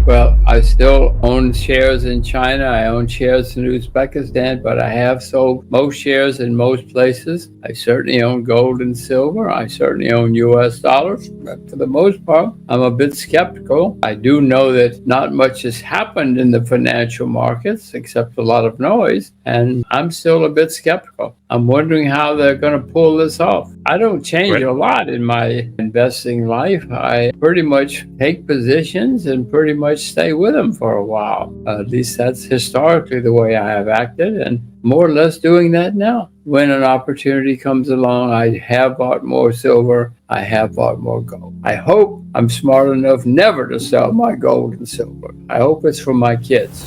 Well, I still own shares in China. I own shares in Uzbekistan, but I have sold most shares in most places. I certainly own gold and silver. I certainly own US dollars. But for the most part, I'm a bit skeptical. I do know that not much has happened in the financial markets except a lot of noise, and I'm still a bit skeptical. I'm wondering how they're going to pull this off. I don't change a lot in my investing life. I pretty much take positions and pretty much stay with them for a while. At least that's historically the way I have acted, and more or less doing that now. When an opportunity comes along, I have bought more silver. I have bought more gold. I hope I'm smart enough never to sell my gold and silver. I hope it's for my kids.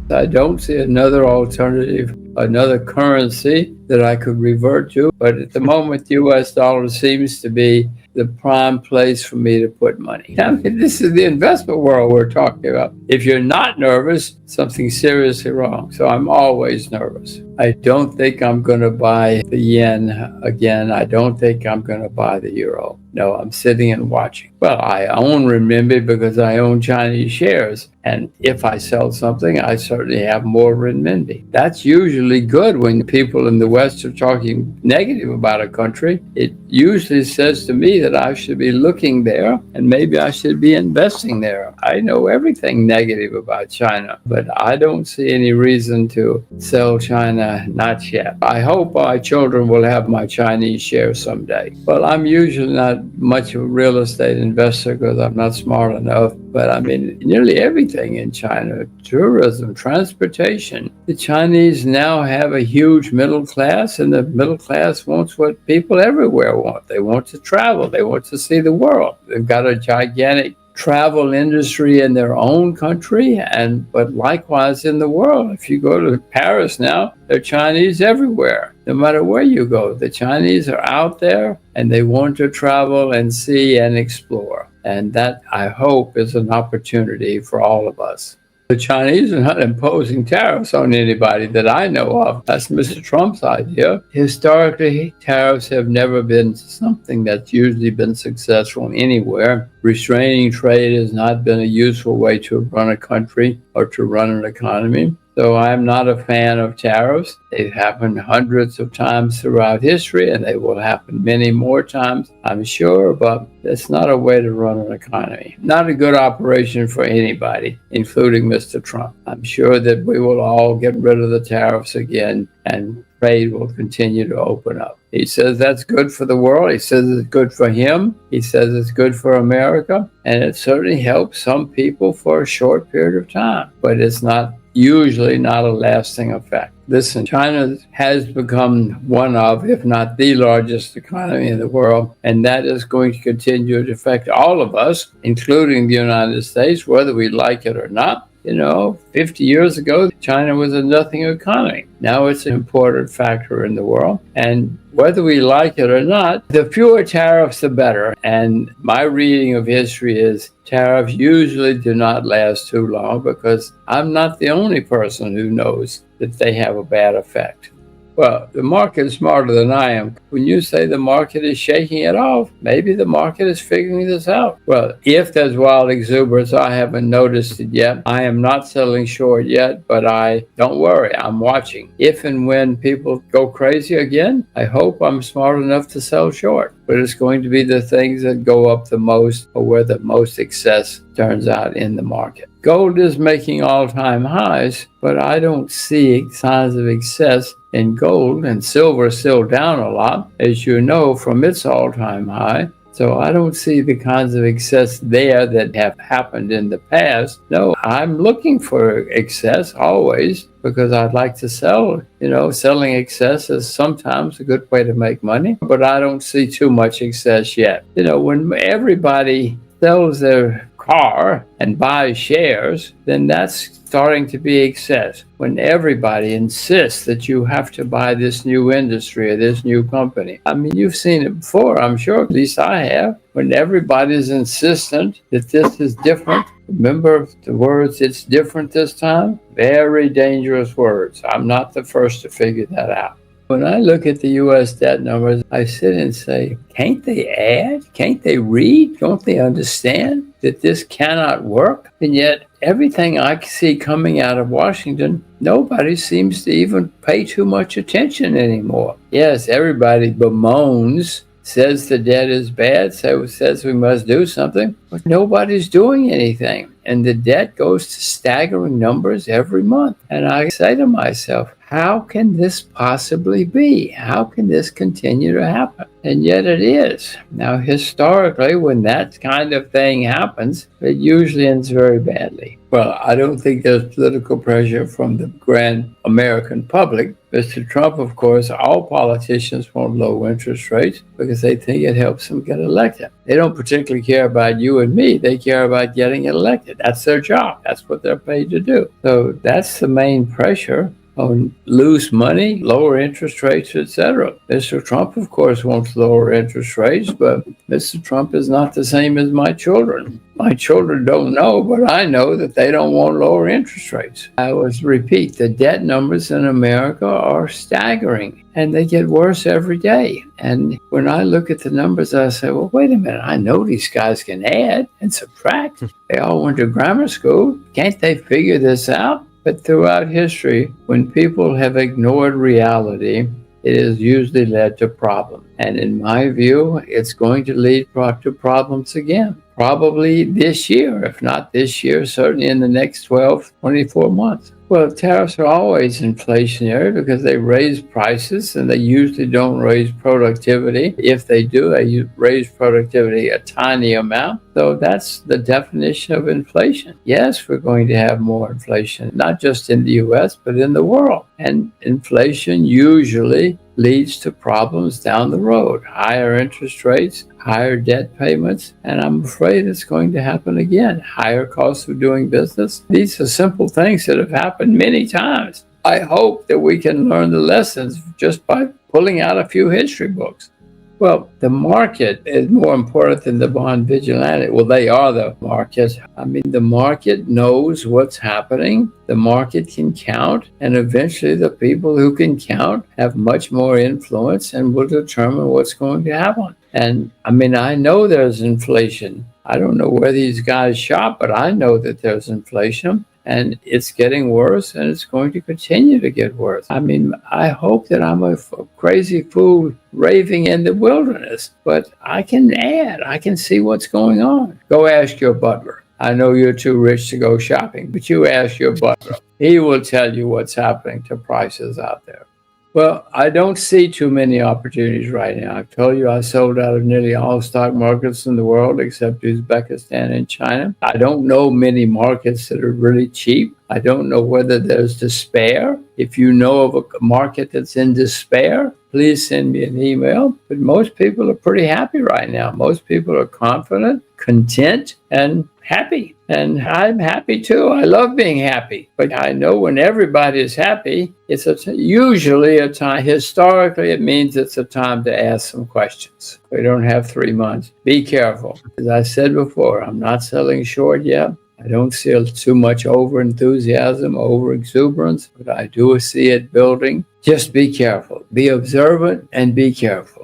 I don't see another alternative, another currency that I could revert to. But at the moment, US dollar seems to be the prime place for me to put money. I mean, this is the investment world we're talking about. If you're not nervous, something's seriously wrong. So I'm always nervous. I don't think I'm going to buy the yen again. I don't think I'm going to buy the euro. No, I'm sitting and watching. Well, I own renminbi because I own Chinese shares. And if I sell something, I certainly have more renminbi. That's usually good when people in the West are talking negative about a country. It usually says to me that I should be looking there and maybe I should be investing there. I know everything negative about China, but I don't see any reason to sell China, not yet. I hope my children will have my Chinese shares someday. Well, I'm usually not much of a real estate investor because I'm not smart enough, but I mean, nearly everything in China, tourism, transportation. The Chinese now have a huge middle class, and the middle class wants what people everywhere want. They want to travel. They want to see the world. They've got a gigantic travel industry in their own country, but likewise in the world. If you go to Paris now, there are Chinese everywhere. No matter where you go, the Chinese are out there and they want to travel and see and explore. And that, I hope, is an opportunity for all of us. The Chinese are not imposing tariffs on anybody that I know of. That's Mr. Trump's idea. Historically, tariffs have never been something that's usually been successful anywhere. Restraining trade has not been a useful way to run a country or to run an economy. So I'm not a fan of tariffs. They've happened hundreds of times throughout history, and they will happen many more times, I'm sure, but it's not a way to run an economy. Not a good operation for anybody, including Mr. Trump. I'm sure that we will all get rid of the tariffs again, and trade will continue to open up. He says that's good for the world. He says it's good for him. He says it's good for America, and it certainly helps some people for a short period of time, but it's usually not a lasting effect. Listen, China has become one of, if not the largest economy in the world, and that is going to continue to affect all of us, including the United States, whether we like it or not. 50 years ago, China was a nothing economy. Now it's an important factor in the world. And whether we like it or not, the fewer tariffs, the better. And my reading of history is tariffs usually do not last too long because I'm not the only person who knows that they have a bad effect. Well, the market is smarter than I am. When you say the market is shaking it off, maybe the market is figuring this out. Well, if there's wild exuberance, I haven't noticed it yet. I am not selling short yet, but don't worry, I'm watching. If and when people go crazy again, I hope I'm smart enough to sell short. But it's going to be the things that go up the most or where the most excess turns out in the market. Gold is making all-time highs, but I don't see signs of excess in gold, and silver is still down a lot, as you know, from its all-time high. So I don't see the kinds of excess there that have happened in the past. No, I'm looking for excess always because I'd like to sell. Selling excess is sometimes a good way to make money, but I don't see too much excess yet. When everybody sells their car and buys shares, then that's starting to be excess. When everybody insists that you have to buy this new industry or this new company. I mean, you've seen it before, I'm sure, at least I have. When everybody's insistent that this is different, remember the words, it's different this time? Very dangerous words. I'm not the first to figure that out. When I look at the U.S. debt numbers, I sit and say, can't they add? Can't they read? Don't they understand that this cannot work? And yet, everything I see coming out of Washington, nobody seems to even pay too much attention anymore. Yes, everybody bemoans, says the debt is bad, says we must do something, but nobody's doing anything. And the debt goes to staggering numbers every month. And I say to myself, how can this possibly be? How can this continue to happen? And yet it is. Now, historically, when that kind of thing happens, it usually ends very badly. Well, I don't think there's political pressure from the grand American public. Mr. Trump, of course, all politicians want low interest rates because they think it helps them get elected. They don't particularly care about you and me. They care about getting elected. That's their job. That's what they're paid to do. So that's the main pressure on loose money, lower interest rates, etc. Mr. Trump, of course, wants lower interest rates, but Mr. Trump is not the same as my children. My children don't know, but I know that they don't want lower interest rates. I always repeat, the debt numbers in America are staggering, and they get worse every day. And when I look at the numbers, I say, well, wait a minute, I know these guys can add and subtract. They all went to grammar school. Can't they figure this out? But throughout history, when people have ignored reality, it has usually led to problems. And in my view, it's going to lead to problems again. Probably this year, if not this year, certainly in the next 12, 24 months. Well, tariffs are always inflationary because they raise prices and they usually don't raise productivity. If they do, they raise productivity a tiny amount. So that's the definition of inflation. Yes, we're going to have more inflation, not just in the U.S., but in the world. And inflation usually leads to problems down the road, higher interest rates, higher debt payments, and I'm afraid it's going to happen again. Higher costs of doing business. These are simple things that have happened many times. I hope that we can learn the lessons just by pulling out a few history books. Well, the market is more important than the bond vigilante. Well, they are the market. I mean, the market knows what's happening. The market can count, and eventually the people who can count have much more influence and will determine what's going to happen. And I mean, I know there's inflation. I don't know where these guys shop, but I know that there's inflation. And it's getting worse, and it's going to continue to get worse. I mean, I hope that I'm a crazy fool raving in the wilderness, but I can add. I can see what's going on. Go ask your butler. I know you're too rich to go shopping, but you ask your butler. He will tell you what's happening to prices out there. Well, I don't see too many opportunities right now. I've told you I sold out of nearly all stock markets in the world except Uzbekistan and China. I don't know many markets that are really cheap. I don't know whether there's despair. If you know of a market that's in despair, please send me an email. But most people are pretty happy right now. Most people are confident, content, and happy. And I'm happy too. I love being happy. But I know when everybody is happy, it's usually a time, historically, it means it's a time to ask some questions. We don't have 3 months. Be careful. As I said before, I'm not selling short yet. I don't see too much over-enthusiasm, over-exuberance, but I do see it building. Just be careful. Be observant and be careful.